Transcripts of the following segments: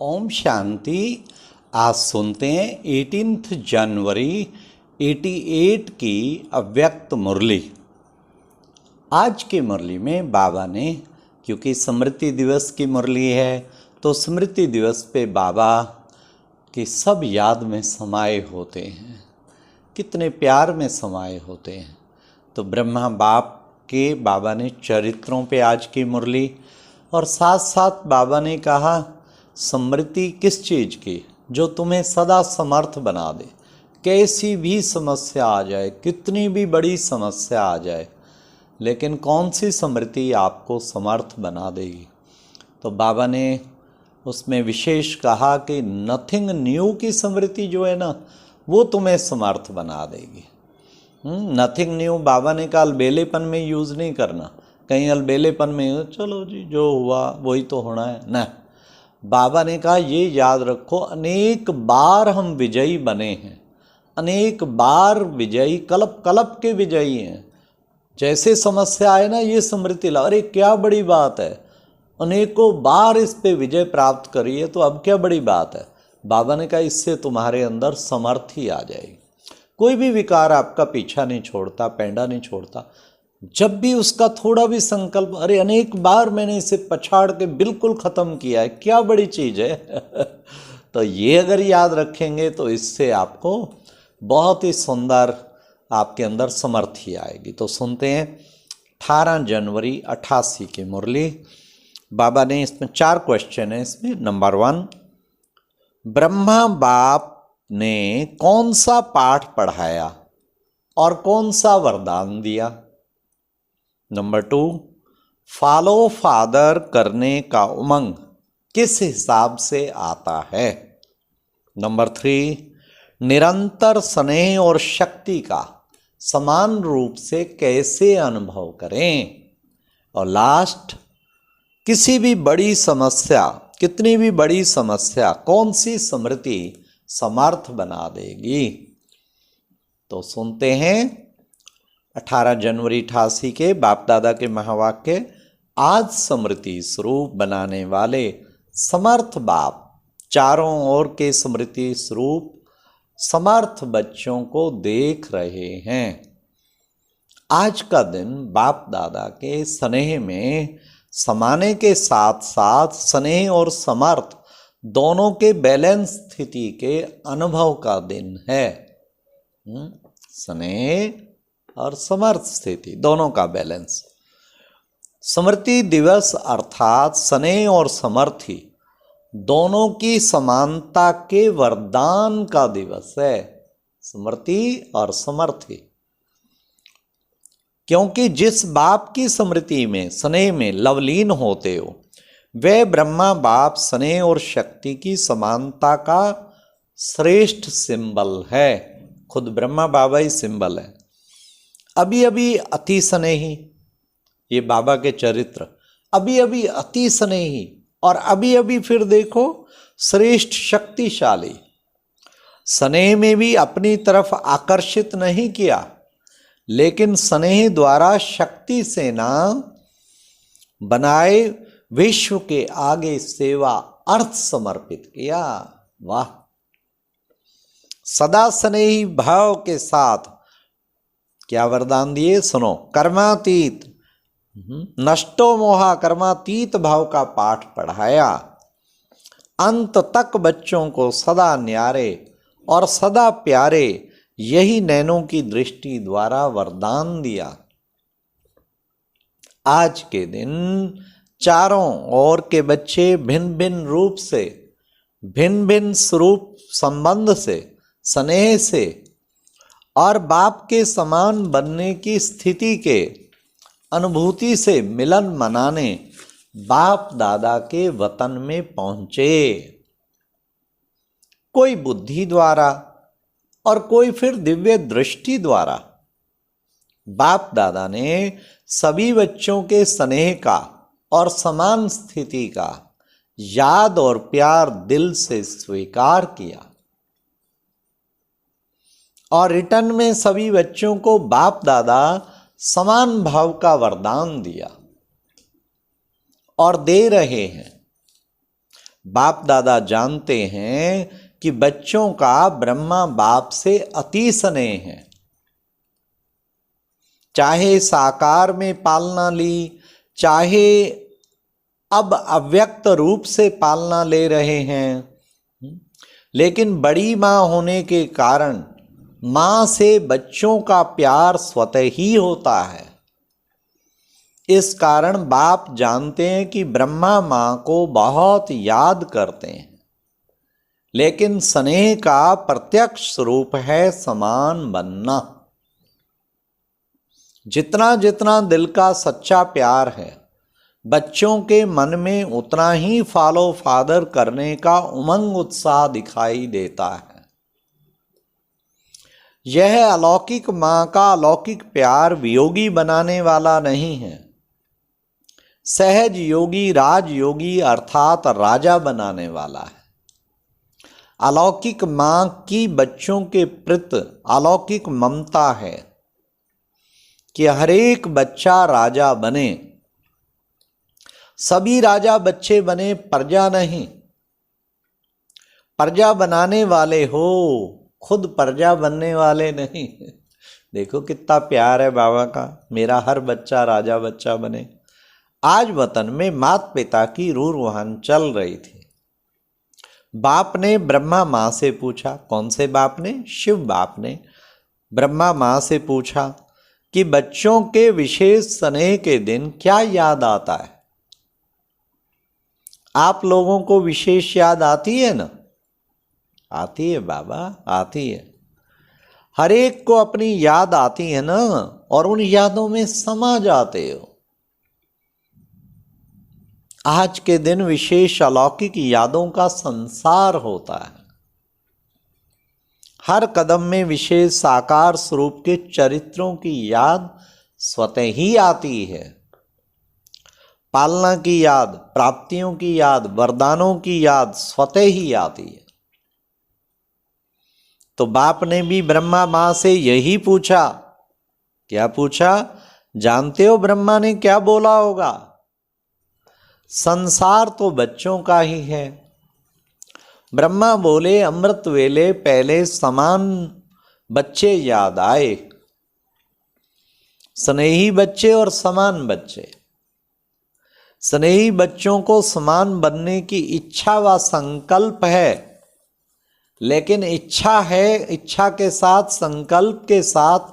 ओम शांति। आज सुनते हैं 18 जनवरी 88 की अव्यक्त मुरली। आज की मुरली में बाबा ने, क्योंकि स्मृति दिवस की मुरली है, तो स्मृति दिवस पे बाबा की सब याद में समाये होते हैं, कितने प्यार में समाये होते हैं। तो ब्रह्मा बाप के बाबा ने चरित्रों पे आज की मुरली, और साथ साथ बाबा ने कहा स्मृति किस चीज़ की, जो तुम्हें सदा समर्थ बना दे। कैसी भी समस्या आ जाए, कितनी भी बड़ी समस्या आ जाए, लेकिन कौन सी स्मृति आपको समर्थ बना देगी। तो बाबा ने उसमें विशेष कहा कि नथिंग न्यू की स्मृति जो है ना, वो तुम्हें समर्थ बना देगी। नथिंग न्यू बाबा ने कहा अलबेलेपन में यूज़ नहीं करना। कहीं अलबेलेपन में चलो जी जो हुआ वही तो होना है ना। बाबा ने कहा ये याद रखो, अनेक बार हम विजयी बने हैं, अनेक बार विजयी, कल्प कल्प के विजयी हैं। जैसे समस्या आए ना, ये स्मृति ला, अरे क्या बड़ी बात है, अनेकों बार इस पे विजय प्राप्त करी है, तो अब क्या बड़ी बात है। बाबा ने कहा इससे तुम्हारे अंदर समर्थी आ जाएगी। कोई भी विकार आपका पीछा नहीं छोड़ता, पैंडा नहीं छोड़ता। जब भी उसका थोड़ा भी संकल्प, अरे अनेक बार मैंने इसे पछाड़ के बिल्कुल ख़त्म किया है, क्या बड़ी चीज़ है तो ये अगर याद रखेंगे तो इससे आपको बहुत ही सुंदर आपके अंदर समर्थी आएगी। तो सुनते हैं 18 जनवरी 88 की मुरली। बाबा ने इसमें 4 क्वेश्चन है। इसमें नंबर 1, ब्रह्मा बाप ने कौन सा पाठ पढ़ाया और कौन सा वरदान दिया। नंबर 2, फॉलो फादर करने का उमंग किस हिसाब से आता है। नंबर 3, निरंतर स्नेह और शक्ति का समान रूप से कैसे अनुभव करें। और लास्ट, किसी भी बड़ी समस्या, कितनी भी बड़ी समस्या, कौन सी स्मृति समर्थ बना देगी। तो सुनते हैं 18 जनवरी 88 के बाप दादा के महावाक्य। आज स्मृति स्वरूप बनाने वाले समर्थ बाप चारों ओर के स्मृति स्वरूप समर्थ बच्चों को देख रहे हैं। आज का दिन बाप दादा के स्नेह में समाने के साथ साथ स्नेह और समर्थ दोनों के बैलेंस स्थिति के अनुभव का दिन है। स्नेह और समर्थ स्थिति दोनों का बैलेंस। स्मृति दिवस अर्थात स्नेह और समर्थी दोनों की समानता के वरदान का दिवस है। स्मृति और समर्थी, क्योंकि जिस बाप की स्मृति में स्नेह में लवलीन होते हो, वह ब्रह्मा बाप स्नेह और शक्ति की समानता का श्रेष्ठ सिंबल है। खुद ब्रह्मा बाबा ही सिंबल है। अभी अभी अति स्नेही, ये बाबा के चरित्र, अभी अभी अति स्नेही, और अभी अभी फिर देखो श्रेष्ठ शक्तिशाली। स्नेह में भी अपनी तरफ आकर्षित नहीं किया, लेकिन स्नेह द्वारा शक्ति सेना बनाए विश्व के आगे सेवा अर्थ समर्पित किया। वाह! सदा स्नेही भाव के साथ क्या वरदान दिए, सुनो। कर्मातीत, नष्टो मोहा, कर्मातीत भाव का पाठ पढ़ाया। अंत तक बच्चों को सदा न्यारे और सदा प्यारे यही नैनों की दृष्टि द्वारा वरदान दिया। आज के दिन चारों ओर के बच्चे भिन्न भिन्न रूप से, भिन्न भिन्न स्वरूप संबंध से, स्नेह से और बाप के समान बनने की स्थिति के अनुभूति से मिलन मनाने बाप दादा के वतन में पहुंचे। कोई बुद्धि द्वारा और कोई फिर दिव्य दृष्टि द्वारा। बाप दादा ने सभी बच्चों के स्नेह का और समान स्थिति का याद और प्यार दिल से स्वीकार किया, और रिटर्न में सभी बच्चों को बाप दादा समान भाव का वरदान दिया और दे रहे हैं। बाप दादा जानते हैं कि बच्चों का ब्रह्मा बाप से अति स्नेह है। चाहे साकार में पालना ली, चाहे अब अव्यक्त रूप से पालना ले रहे हैं, लेकिन बड़ी माँ होने के कारण माँ से बच्चों का प्यार स्वतः ही होता है। इस कारण बाप जानते हैं कि ब्रह्मा माँ को बहुत याद करते हैं, लेकिन स्नेह का प्रत्यक्ष स्वरूप है समान बनना। जितना जितना दिल का सच्चा प्यार है बच्चों के मन में, उतना ही फॉलो फादर करने का उमंग उत्साह दिखाई देता है। यह अलौकिक माँ का अलौकिक प्यार वियोगी बनाने वाला नहीं है, सहज योगी राजयोगी अर्थात राजा बनाने वाला है। अलौकिक माँ की बच्चों के प्रति अलौकिक ममता है कि हर एक बच्चा राजा बने। सभी राजा बच्चे बने, प्रजा नहीं। प्रजा बनाने वाले हो, खुद प्रजा बनने वाले नहीं। देखो कितना प्यार है बाबा का, मेरा हर बच्चा राजा बच्चा बने। आज वतन में माता पिता की रूह रुहान चल रही थी। बाप ने ब्रह्मा माँ से पूछा, कौन से बाप ने? शिव बाप ने ब्रह्मा माँ से पूछा कि बच्चों के विशेष स्नेह के दिन क्या याद आता है? आप लोगों को विशेष याद आती है ना? आती है बाबा, आती है। हर एक को अपनी याद आती है ना, और उन यादों में समा जाते हो। आज के दिन विशेष अलौकिक यादों का संसार होता है। हर कदम में विशेष साकार स्वरूप के चरित्रों की याद स्वतः ही आती है। पालना की याद, प्राप्तियों की याद, वरदानों की याद स्वतः ही आती है। तो बाप ने भी ब्रह्मा माँ से यही पूछा। क्या पूछा? जानते हो ब्रह्मा ने क्या बोला होगा? संसार तो बच्चों का ही है। ब्रह्मा बोले, अमृत वेले पहले समान बच्चे याद आए, स्नेही बच्चे और समान बच्चे। स्नेही बच्चों को समान बनने की इच्छा व संकल्प है, लेकिन इच्छा है, इच्छा के साथ संकल्प के साथ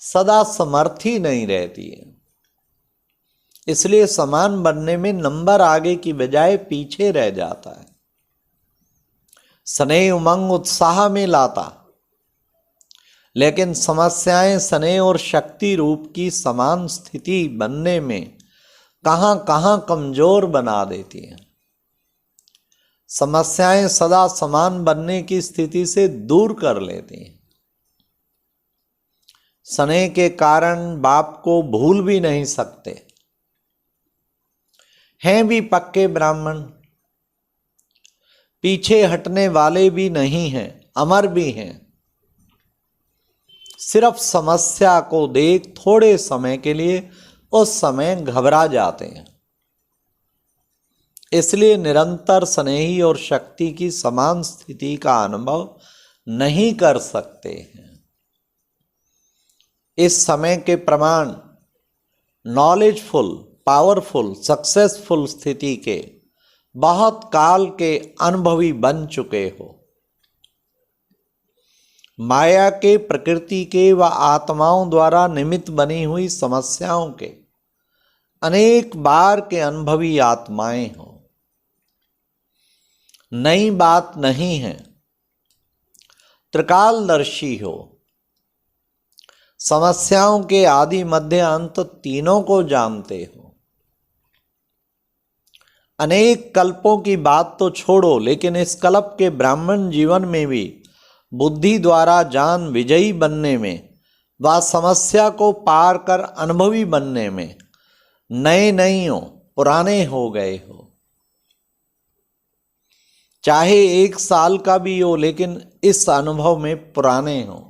सदा समर्थी नहीं रहती है। इसलिए समान बनने में नंबर आगे की बजाय पीछे रह जाता है। स्नेह उमंग उत्साह में लाता, लेकिन समस्याएं स्नेह और शक्ति रूप की समान स्थिति बनने में कहां कहां कमजोर बना देती हैं। समस्याएं सदा समान बनने की स्थिति से दूर कर लेती हैं। स्नेह के कारण बाप को भूल भी नहीं सकते। हैं भी पक्के ब्राह्मण, पीछे हटने वाले भी नहीं हैं, अमर भी हैं। सिर्फ समस्या को देख थोड़े समय के लिए उस समय घबरा जाते हैं। इसलिए निरंतर स्नेही और शक्ति की समान स्थिति का अनुभव नहीं कर सकते हैं। इस समय के प्रमाण नॉलेजफुल, पावरफुल, सक्सेसफुल स्थिति के बहुत काल के अनुभवी बन चुके हो। माया के, प्रकृति के व आत्माओं द्वारा निमित्त बनी हुई समस्याओं के अनेक बार के अनुभवी आत्माएं हो। नई बात नहीं है। त्रिकालदर्शी हो। समस्याओं के आदि मध्य अंत तीनों को जानते हो। अनेक कल्पों की बात तो छोड़ो, लेकिन इस कल्प के ब्राह्मण जीवन में भी बुद्धि द्वारा जान विजयी बनने में व समस्या को पार कर अनुभवी बनने में नए नहीं हो, पुराने हो गए हो। चाहे 1 साल का भी हो, लेकिन इस अनुभव में पुराने हो।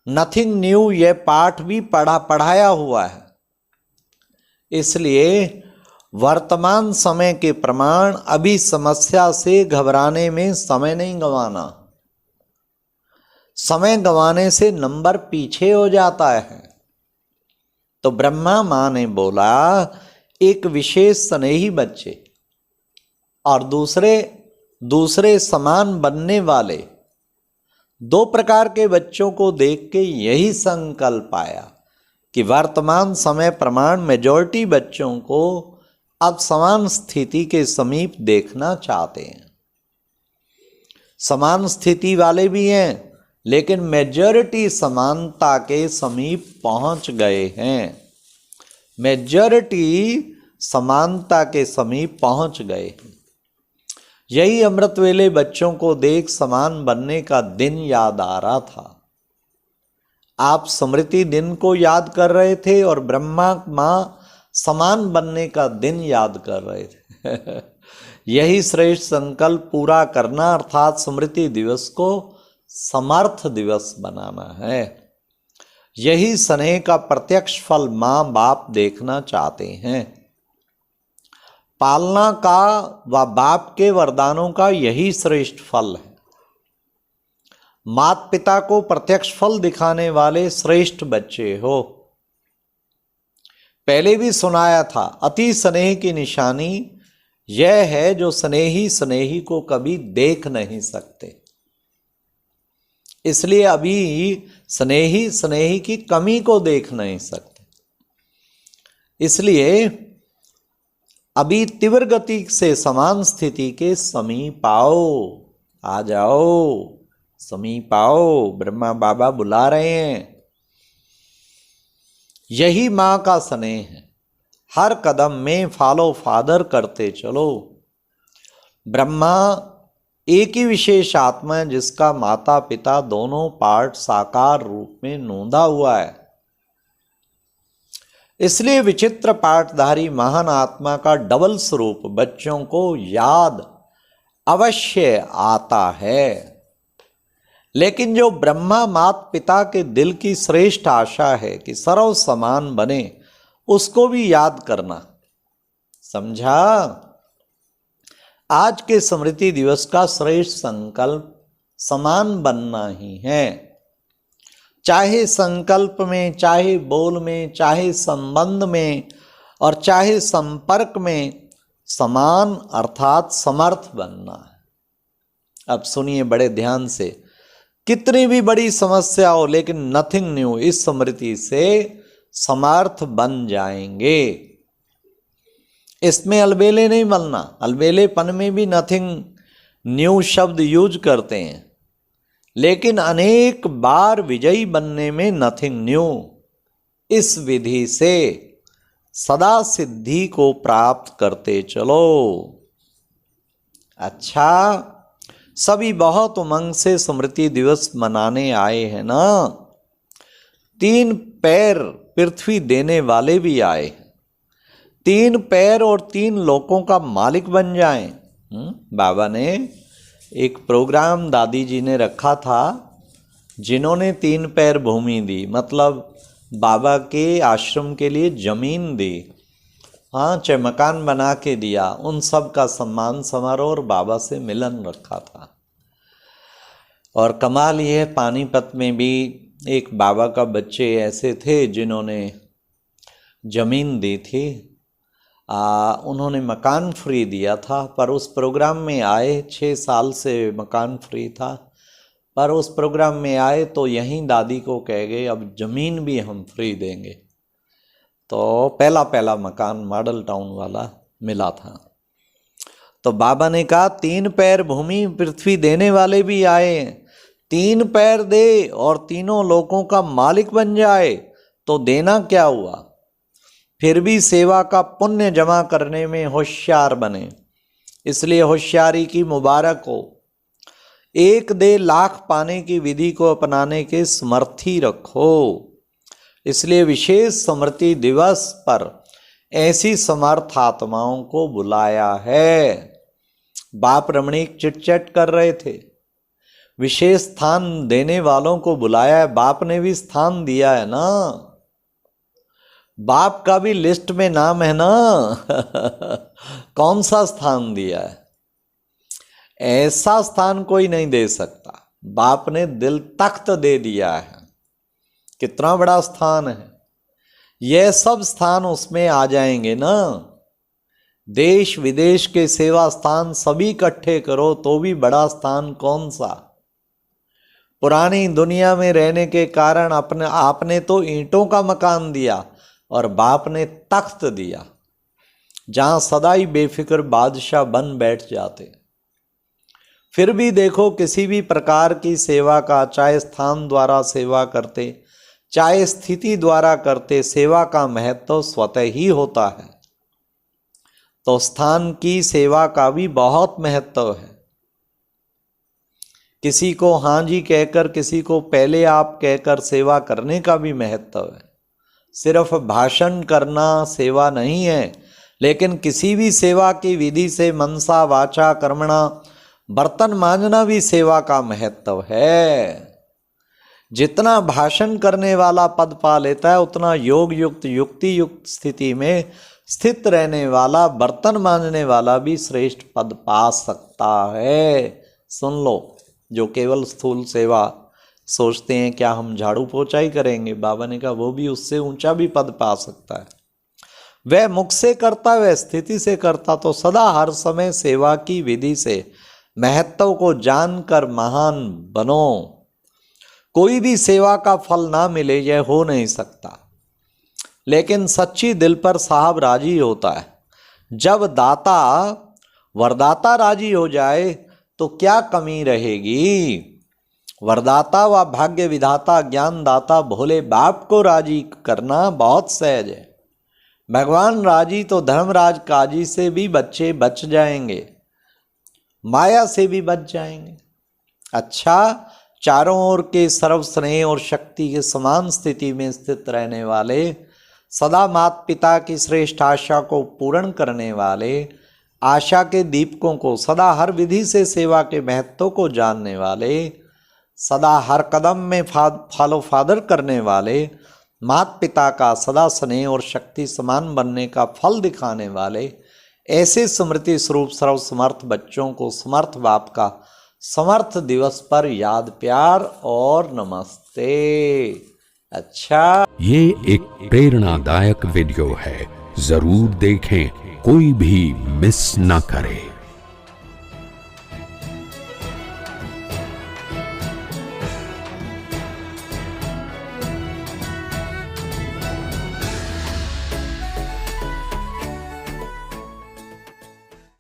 नथिंग न्यू, यह पाठ भी पढ़ाया हुआ है। इसलिए वर्तमान समय के प्रमाण अभी समस्या से घबराने में समय नहीं गंवाना। समय गंवाने से नंबर पीछे हो जाता है। तो ब्रह्मा मां ने बोला एक विशेष स्नेही बच्चे और दूसरे समान बनने वाले दो प्रकार के बच्चों को देख के यही संकल्प आया कि वर्तमान समय प्रमाण मेजॉरिटी बच्चों को अब समान स्थिति के समीप देखना चाहते हैं। समान स्थिति वाले भी हैं, लेकिन मेजॉरिटी समानता के समीप पहुंच गए हैं। मेजॉरिटी समानता के समीप पहुंच गए हैं। यही अमृत वेले बच्चों को देख समान बनने का दिन याद आ रहा था। आप स्मृति दिन को याद कर रहे थे और ब्रह्मा मां समान बनने का दिन याद कर रहे थे। यही श्रेष्ठ संकल्प पूरा करना अर्थात स्मृति दिवस को समर्थ दिवस बनाना है। यही स्नेह का प्रत्यक्ष फल मां बाप देखना चाहते हैं। पालना का व बाप के वरदानों का यही श्रेष्ठ फल है। माता पिता को प्रत्यक्ष फल दिखाने वाले श्रेष्ठ बच्चे हो। पहले भी सुनाया था, अति स्नेह की निशानी यह है जो स्नेही को कभी देख नहीं सकते। इसलिए अभी स्नेही की कमी को देख नहीं सकते। इसलिए अभी तीव्र गति से समान स्थिति के समीप आओ, आ जाओ, समीप आओ। ब्रह्मा बाबा बुला रहे हैं। यही मां का स्नेह है। हर कदम में फॉलो फादर करते चलो। ब्रह्मा एक ही विशेष आत्मा है जिसका माता पिता दोनों पार्ट साकार रूप में नोंदा हुआ है। इसलिए विचित्र पाठधारी महान आत्मा का डबल स्वरूप बच्चों को याद अवश्य आता है। लेकिन जो ब्रह्मा माता पिता के दिल की श्रेष्ठ आशा है कि सर्व समान बने, उसको भी याद करना। समझा? आज के स्मृति दिवस का श्रेष्ठ संकल्प समान बनना ही है। चाहे संकल्प में, चाहे बोल में, चाहे संबंध में और चाहे संपर्क में समान अर्थात समर्थ बनना है। अब सुनिए बड़े ध्यान से। कितनी भी बड़ी समस्या हो, लेकिन नथिंग न्यू, इस स्मृति से समर्थ बन जाएंगे। इसमें अलबेले नहीं बनना। अलबेलेपन में भी नथिंग न्यू शब्द यूज करते हैं, लेकिन अनेक बार विजयी बनने में नथिंग न्यू। इस विधि से सदा सिद्धि को प्राप्त करते चलो। अच्छा, सभी बहुत उमंग से स्मृति दिवस मनाने आए हैं ना। 3 पैर पृथ्वी देने वाले भी आए। 3 पैर और 3 लोकों का मालिक बन जाएं। बाबा ने एक प्रोग्राम दादी जी ने रखा था, जिन्होंने 3 पैर भूमि दी, मतलब बाबा के आश्रम के लिए जमीन दी। हाँ, चाहे मकान बना के दिया। उन सब का सम्मान समारोह और बाबा से मिलन रखा था। और कमाल ये पानीपत में भी एक बाबा का बच्चे ऐसे थे जिन्होंने जमीन दी थी। उन्होंने मकान फ्री दिया था, पर उस प्रोग्राम में आए। 6 साल से मकान फ्री था, पर उस प्रोग्राम में आए तो यहीं दादी को कह गए अब ज़मीन भी हम फ्री देंगे। तो पहला मकान मॉडल टाउन वाला मिला था। तो बाबा ने कहा 3 पैर भूमि पृथ्वी देने वाले भी आए, 3 पैर दे और तीनों लोगों का मालिक बन जाए तो देना क्या हुआ। फिर भी सेवा का पुण्य जमा करने में होशियार बने। इसलिए होशियारी की मुबारक हो। 1 दे लाख पाने की विधि को अपनाने के समर्थी रखो। इसलिए विशेष स्मृति दिवस पर ऐसी समर्थ आत्माओं को बुलाया है। बाप रमणीक चिटचट कर रहे थे, विशेष स्थान देने वालों को बुलाया है। बाप ने भी स्थान दिया है ना। बाप का भी लिस्ट में नाम है ना। कौन सा स्थान दिया है? ऐसा स्थान कोई नहीं दे सकता। बाप ने दिल तख्त दे दिया है। कितना बड़ा स्थान है। यह सब स्थान उसमें आ जाएंगे ना। देश विदेश के सेवा स्थान सभी इकट्ठे करो तो भी बड़ा स्थान कौन सा? पुरानी दुनिया में रहने के कारण आपने तो ईंटों का मकान दिया और बाप ने तख्त दिया, जहां सदा ही बेफिक्र बादशाह बन बैठ जाते। फिर भी देखो, किसी भी प्रकार की सेवा का, चाहे स्थान द्वारा सेवा करते चाहे स्थिति द्वारा करते, सेवा का महत्व स्वतः ही होता है। तो स्थान की सेवा का भी बहुत महत्व है। किसी को हाँ जी कहकर, किसी को पहले आप कहकर सेवा करने का भी महत्व है। सिर्फ भाषण करना सेवा नहीं है, लेकिन किसी भी सेवा की विधि से मनसा वाचा कर्मणा, बर्तन मांजना भी सेवा का महत्व है। जितना भाषण करने वाला पद पा लेता है, उतना योग युक्त, युक्ति युक्त स्थिति में स्थित रहने वाला, बर्तन मांजने वाला भी श्रेष्ठ पद पा सकता है। सुन लो, जो केवल स्थूल सेवा सोचते हैं क्या हम झाड़ू पोछा ही करेंगे, बाबा ने कहा वो भी उससे ऊंचा भी पद पा सकता है। वह मुख से करता, वह स्थिति से करता, तो सदा हर समय सेवा की विधि से महत्व को जानकर महान बनो। कोई भी सेवा का फल ना मिले, यह हो नहीं सकता। लेकिन सच्ची दिल पर साहब राजी होता है। जब दाता वरदाता राजी हो जाए तो क्या कमी रहेगी। वरदाता व भाग्य विधाता ज्ञानदाता भोले बाप को राजी करना बहुत सहज है। भगवान राजी तो धर्मराज काजी से भी बच्चे बच जाएंगे, माया से भी बच जाएंगे। अच्छा, चारों ओर के सर्व स्नेह और शक्ति के समान स्थिति में स्थित रहने वाले, सदा माता पिता की श्रेष्ठ आशा को पूर्ण करने वाले, आशा के दीपकों को सदा हर विधि से सेवा के महत्व को जानने वाले, सदा हर कदम में फॉलो फादर करने वाले, माता पिता का सदा स्नेह और शक्ति समान बनने का फल दिखाने वाले, ऐसे स्मृति स्वरूप सर्व समर्थ बच्चों को समर्थ बाप का समर्थ दिवस पर याद, प्यार और नमस्ते। अच्छा, ये एक प्रेरणादायक वीडियो है, जरूर देखें, कोई भी मिस ना करे।